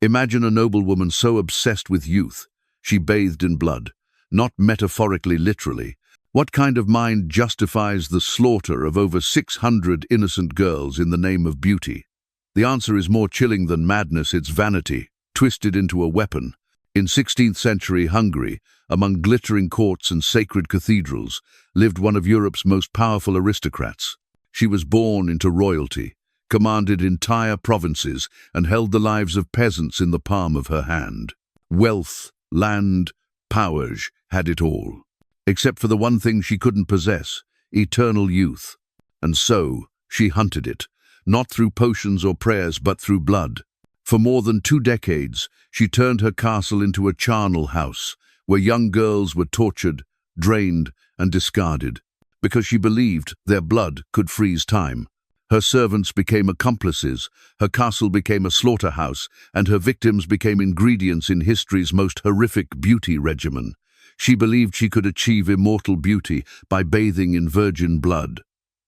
Imagine a noblewoman so obsessed with youth, she bathed in blood, not metaphorically, literally. What kind of mind justifies the slaughter of over 600 innocent girls in the name of beauty? The answer is more chilling than madness. It's vanity, twisted into a weapon. In 16th century Hungary, among glittering courts and sacred cathedrals, lived one of Europe's most powerful aristocrats. She was born into royalty, commanded entire provinces, and held the lives of peasants in the palm of her hand. Wealth, land, powers, had it all. Except for the one thing she couldn't possess, eternal youth. And so, she hunted it, not through potions or prayers, but through blood. For more than 2 decades, she turned her castle into a charnel house, where young girls were tortured, drained, and discarded, because she believed their blood could freeze time. Her servants became accomplices, her castle became a slaughterhouse, and her victims became ingredients in history's most horrific beauty regimen. She believed she could achieve immortal beauty by bathing in virgin blood.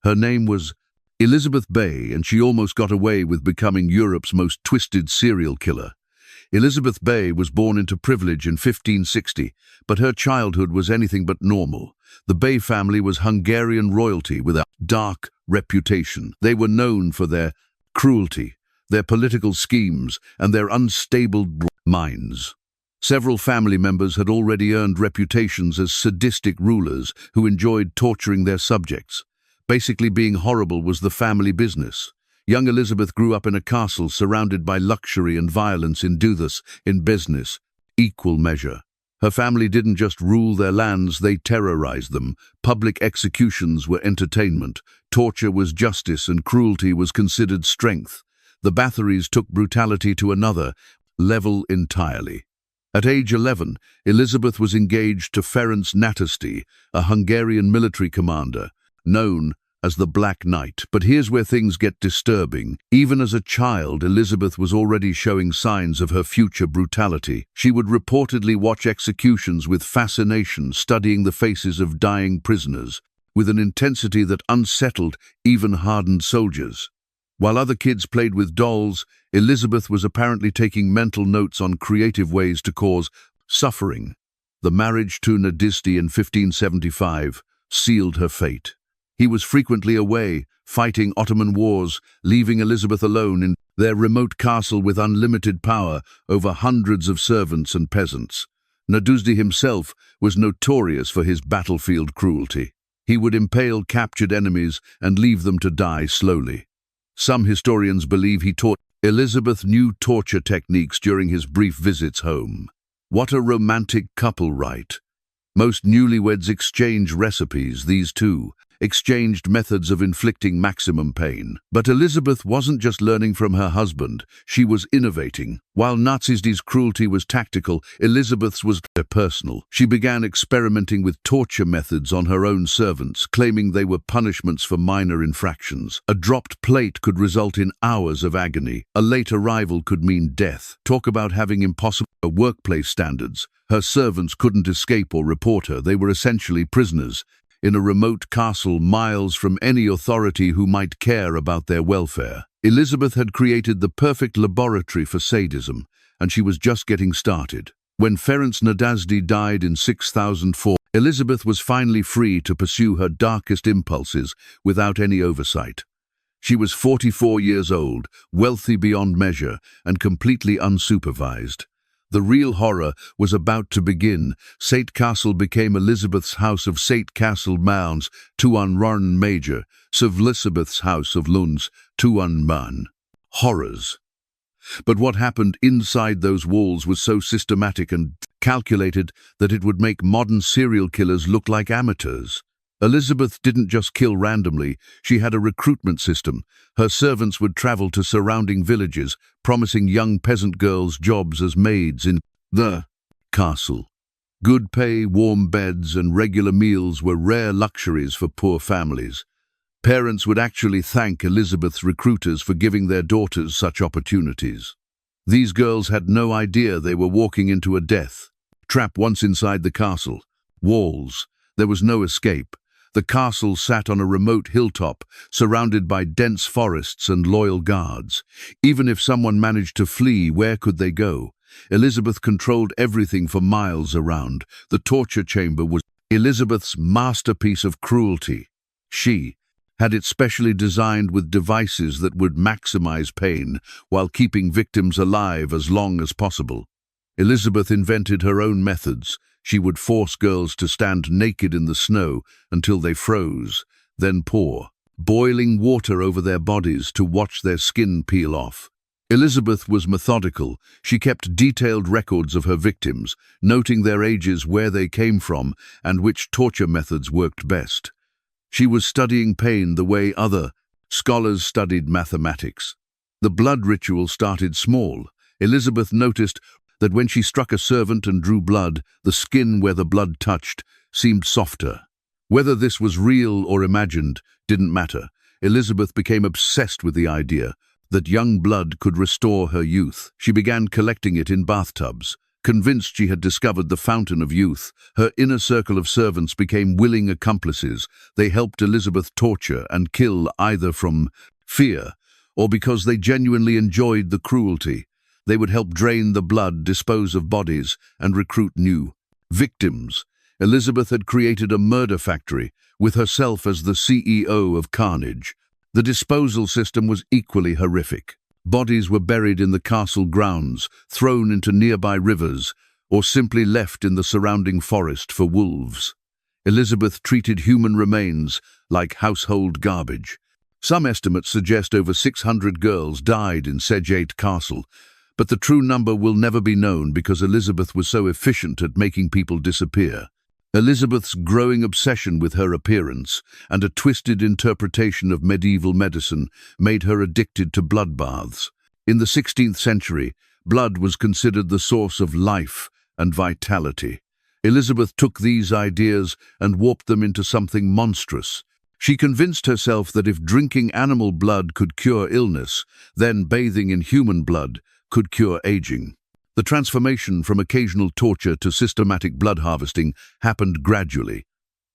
Her name was Elizabeth Bay, and she almost got away with becoming Europe's most twisted serial killer. Elizabeth Bay was born into privilege in 1560, but her childhood was anything but normal. The Bay family was Hungarian royalty with a dark reputation. They were known for their cruelty, their political schemes, and their unstable minds. Several family members had already earned reputations as sadistic rulers who enjoyed torturing their subjects. Basically, being horrible was the family business. Young Elizabeth grew up in a castle surrounded by luxury and violence. In business, equal measure. Her family didn't just rule their lands, they terrorized them. Public executions were entertainment, torture was justice, and cruelty was considered strength. The Bathories took brutality to another level entirely. At age 11, Elizabeth was engaged to Ferenc Natasti, a Hungarian military commander, known as the Black Knight. But here's where things get disturbing. Even as a child, Elizabeth was already showing signs of her future brutality. She would reportedly watch executions with fascination, studying the faces of dying prisoners, with an intensity that unsettled even hardened soldiers. While other kids played with dolls, Elizabeth was apparently taking mental notes on creative ways to cause suffering. The marriage to Natasti in 1575 sealed her fate. He was frequently away, fighting Ottoman wars, leaving Elizabeth alone in their remote castle with unlimited power over hundreds of servants and peasants. Natasti himself was notorious for his battlefield cruelty. He would impale captured enemies and leave them to die slowly. Some historians believe he taught Elizabeth new torture techniques during his brief visits home. What a romantic couple, right? Most newlyweds exchange recipes. These two exchanged methods of inflicting maximum pain. But Elizabeth wasn't just learning from her husband, she was innovating. While Natasti's cruelty was tactical, Elizabeth's was personal. She began experimenting with torture methods on her own servants, claiming they were punishments for minor infractions. A dropped plate could result in hours of agony. A late arrival could mean death. Talk about having impossible workplace standards. Her servants couldn't escape or report her. They were essentially prisoners in a remote castle miles from any authority who might care about their welfare. Elizabeth had created the perfect laboratory for sadism, and she was just getting started. When Ferenc Natasti died in 6004, Elizabeth was finally free to pursue her darkest impulses without any oversight. She was 44 years old, wealthy beyond measure, and completely unsupervised. The real horror was about to begin. St. Castle became Elizabeth's house of St. Castle Mounds, Tuan Rarn Major, Elizabeth's house of Lunds, Tuan Man. Horrors. But what happened inside those walls was so systematic and calculated that it would make modern serial killers look like amateurs. Elizabeth didn't just kill randomly, she had a recruitment system. Her servants would travel to surrounding villages, promising young peasant girls jobs as maids in the castle. Good pay, warm beds, and regular meals were rare luxuries for poor families. Parents would actually thank Elizabeth's recruiters for giving their daughters such opportunities. These girls had no idea they were walking into a death trap once inside the castle. Walls. There was no escape. The castle sat on a remote hilltop, surrounded by dense forests and loyal guards. Even if someone managed to flee, where could they go? Elizabeth controlled everything for miles around. The torture chamber was Elizabeth's masterpiece of cruelty. She had it specially designed with devices that would maximize pain while keeping victims alive as long as possible. Elizabeth invented her own methods. She would force girls to stand naked in the snow until they froze, then pour boiling water over their bodies to watch their skin peel off. Elizabeth was methodical. She kept detailed records of her victims, noting their ages, where they came from, and which torture methods worked best. She was studying pain the way other scholars studied mathematics. The blood ritual started small. Elizabeth noticed that when she struck a servant and drew blood, the skin where the blood touched seemed softer. Whether this was real or imagined didn't matter. Elizabeth became obsessed with the idea that young blood could restore her youth. She began collecting it in bathtubs. Convinced she had discovered the fountain of youth, her inner circle of servants became willing accomplices. They helped Elizabeth torture and kill either from fear or because they genuinely enjoyed the cruelty. They would help drain the blood, dispose of bodies, and recruit new victims. Elizabeth had created a murder factory, with herself as the CEO of carnage. The disposal system was equally horrific. Bodies were buried in the castle grounds, thrown into nearby rivers, or simply left in the surrounding forest for wolves. Elizabeth treated human remains like household garbage. Some estimates suggest over 600 girls died in Sedgate Castle, but the true number will never be known because Elizabeth was so efficient at making people disappear. Elizabeth's growing obsession with her appearance and a twisted interpretation of medieval medicine made her addicted to bloodbaths. In the 16th century, blood was considered the source of life and vitality. Elizabeth took these ideas and warped them into something monstrous. She convinced herself that if drinking animal blood could cure illness, then bathing in human blood could cure aging. The transformation from occasional torture to systematic blood harvesting happened gradually.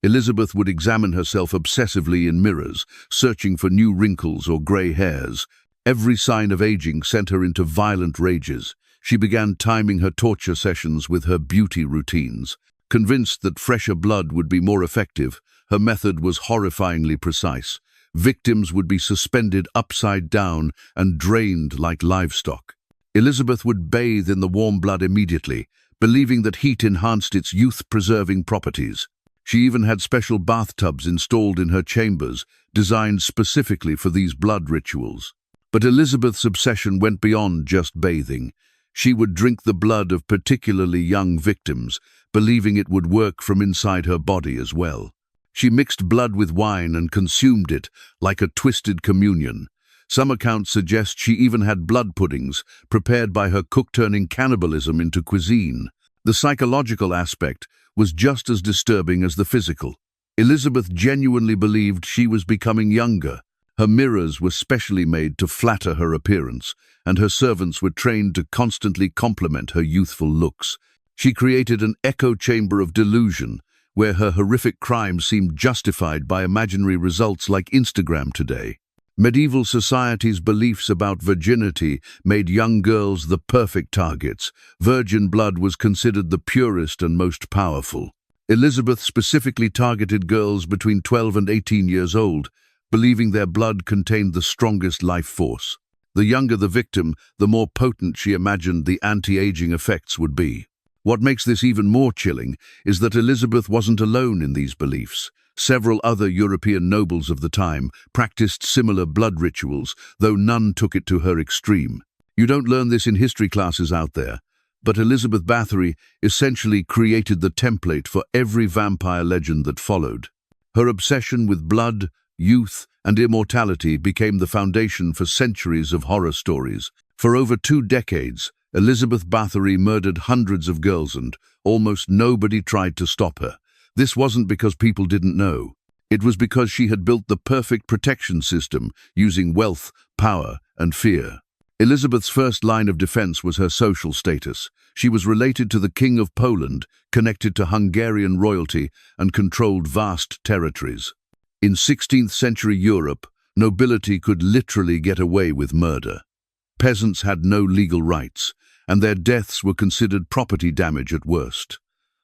Elizabeth would examine herself obsessively in mirrors, searching for new wrinkles or grey hairs. Every sign of aging sent her into violent rages. She began timing her torture sessions with her beauty routines. Convinced that fresher blood would be more effective, her method was horrifyingly precise. Victims would be suspended upside down and drained like livestock. Elizabeth would bathe in the warm blood immediately, believing that heat enhanced its youth-preserving properties. She even had special bathtubs installed in her chambers, designed specifically for these blood rituals. But Elizabeth's obsession went beyond just bathing. She would drink the blood of particularly young victims, believing it would work from inside her body as well. She mixed blood with wine and consumed it like a twisted communion. Some accounts suggest she even had blood puddings, prepared by her cook, turning cannibalism into cuisine. The psychological aspect was just as disturbing as the physical. Elizabeth genuinely believed she was becoming younger. Her mirrors were specially made to flatter her appearance, and her servants were trained to constantly compliment her youthful looks. She created an echo chamber of delusion, where her horrific crimes seemed justified by imaginary results like Instagram today. Medieval society's beliefs about virginity made young girls the perfect targets. Virgin blood was considered the purest and most powerful. Elizabeth specifically targeted girls between 12 and 18 years old, believing their blood contained the strongest life force. The younger the victim, the more potent she imagined the anti-aging effects would be. What makes this even more chilling is that Elizabeth wasn't alone in these beliefs. Several other European nobles of the time practiced similar blood rituals, though none took it to her extreme. You don't learn this in history classes out there, but Elizabeth Bathory essentially created the template for every vampire legend that followed. Her obsession with blood, youth, and immortality became the foundation for centuries of horror stories. For over 2 decades, Elizabeth Bathory murdered hundreds of girls, and almost nobody tried to stop her. This wasn't because people didn't know. It was because she had built the perfect protection system using wealth, power, and fear. Elizabeth's first line of defense was her social status. She was related to the King of Poland, connected to Hungarian royalty, and controlled vast territories. In 16th century Europe, nobility could literally get away with murder. Peasants had no legal rights, and their deaths were considered property damage at worst.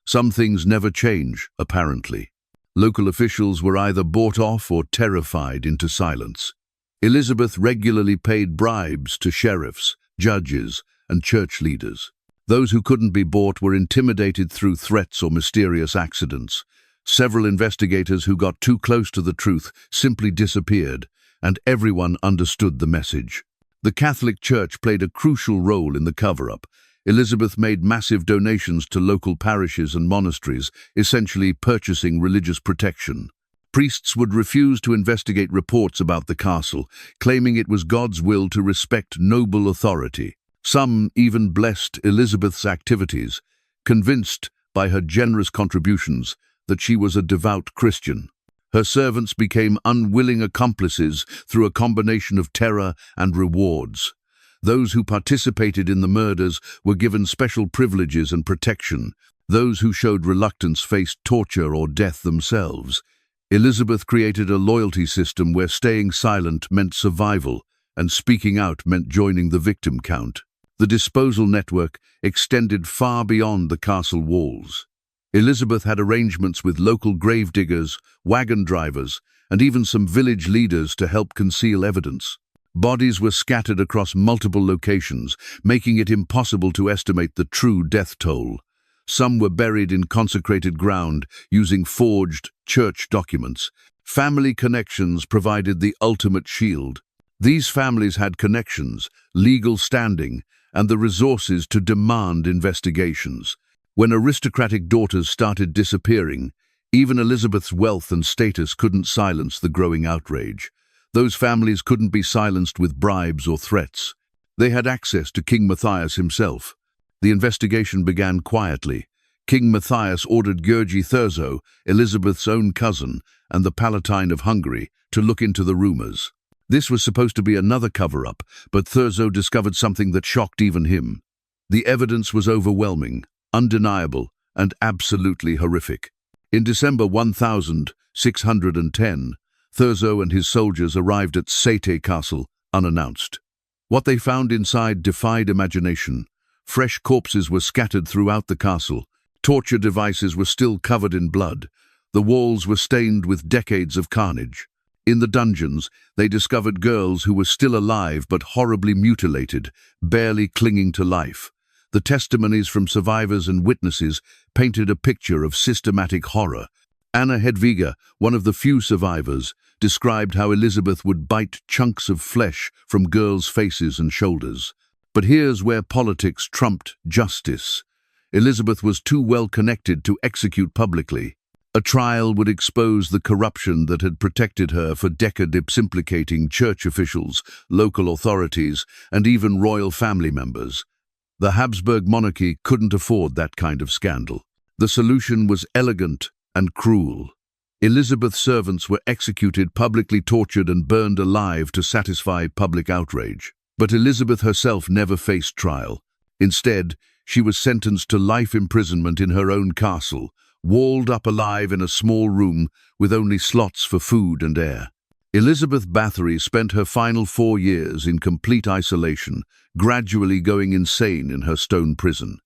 Some things never change, apparently. Local officials were either bought off or terrified into silence. Elizabeth regularly paid bribes to sheriffs, judges, and church leaders. Those who couldn't be bought were intimidated through threats or mysterious accidents. Several investigators who got too close to the truth simply disappeared, and everyone understood the message. The Catholic Church played a crucial role in the cover-up. Elizabeth made massive donations to local parishes and monasteries, essentially purchasing religious protection. Priests would refuse to investigate reports about the castle, claiming it was God's will to respect noble authority. Some even blessed Elizabeth's activities, convinced by her generous contributions that she was a devout Christian. Her servants became unwilling accomplices through a combination of terror and rewards. Those who participated in the murders were given special privileges and protection. Those who showed reluctance faced torture or death themselves. Elizabeth created a loyalty system where staying silent meant survival and speaking out meant joining the victim count. The disposal network extended far beyond the castle walls. Elizabeth had arrangements with local gravediggers, wagon drivers, and even some village leaders to help conceal evidence. Bodies were scattered across multiple locations, making it impossible to estimate the true death toll. Some were buried in consecrated ground using forged church documents. Family connections provided the ultimate shield. These families had connections, legal standing, and the resources to demand investigations. When aristocratic daughters started disappearing, even Elizabeth's wealth and status couldn't silence the growing outrage. Those families couldn't be silenced with bribes or threats. They had access to King Matthias himself. The investigation began quietly. King Matthias ordered György Thurzo, Elizabeth's own cousin and the Palatine of Hungary, to look into the rumors. This was supposed to be another cover-up, but Thurzo discovered something that shocked even him. The evidence was overwhelming, undeniable, and absolutely horrific. In December 1610, Thurzo and his soldiers arrived at Székely Castle unannounced. What they found inside defied imagination. Fresh corpses were scattered throughout the castle. Torture devices were still covered in blood. The walls were stained with decades of carnage. In the dungeons, they discovered girls who were still alive but horribly mutilated, barely clinging to life. The testimonies from survivors and witnesses painted a picture of systematic horror. Anna Hedviga, one of the few survivors, described how Elizabeth would bite chunks of flesh from girls' faces and shoulders. But here's where politics trumped justice. Elizabeth was too well connected to execute publicly. A trial would expose the corruption that had protected her for decades, implicating church officials, local authorities, and even royal family members. The Habsburg monarchy couldn't afford that kind of scandal. The solution was elegant and cruel. Elizabeth's servants were executed, publicly tortured, and burned alive to satisfy public outrage. But Elizabeth herself never faced trial. Instead, she was sentenced to life imprisonment in her own castle, walled up alive in a small room with only slots for food and air. Elizabeth Bathory spent her final 4 years in complete isolation, gradually going insane in her stone prison.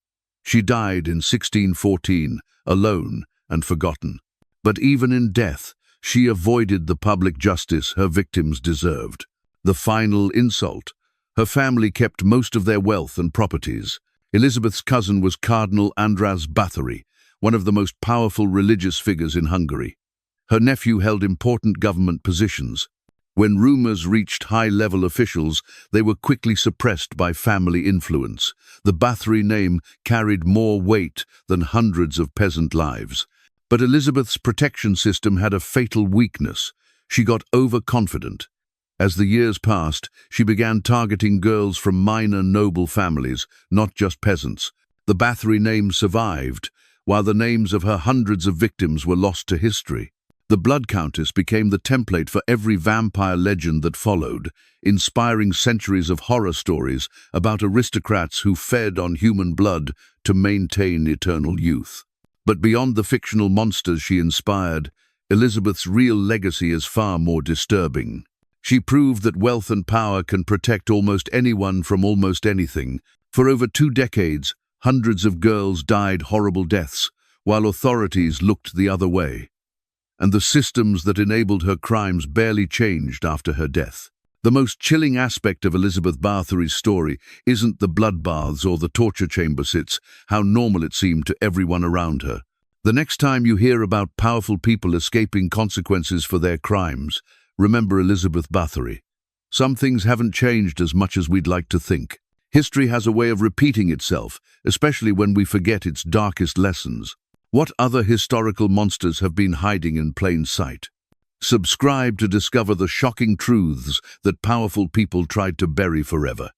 She died in 1614, alone and forgotten. But even in death, she avoided the public justice her victims deserved. The final insult: her family kept most of their wealth and properties. Elizabeth's cousin was Cardinal András Bathory, one of the most powerful religious figures in Hungary. Her nephew held important government positions. When rumors reached high-level officials, they were quickly suppressed by family influence. The Bathory name carried more weight than hundreds of peasant lives. But Elizabeth's protection system had a fatal weakness. She got overconfident. As the years passed, she began targeting girls from minor noble families, not just peasants. The Bathory name survived, while the names of her hundreds of victims were lost to history. The Blood Countess became the template for every vampire legend that followed, inspiring centuries of horror stories about aristocrats who fed on human blood to maintain eternal youth. But beyond the fictional monsters she inspired, Elizabeth's real legacy is far more disturbing. She proved that wealth and power can protect almost anyone from almost anything. For over 2 decades, hundreds of girls died horrible deaths, while authorities looked the other way. And the systems that enabled her crimes barely changed after her death. The most chilling aspect of Elizabeth Bathory's story isn't the bloodbaths or the torture chambers, it's how normal it seemed to everyone around her. The next time you hear about powerful people escaping consequences for their crimes, remember Elizabeth Bathory. Some things haven't changed as much as we'd like to think. History has a way of repeating itself, especially when we forget its darkest lessons. What other historical monsters have been hiding in plain sight? Subscribe to discover the shocking truths that powerful people tried to bury forever.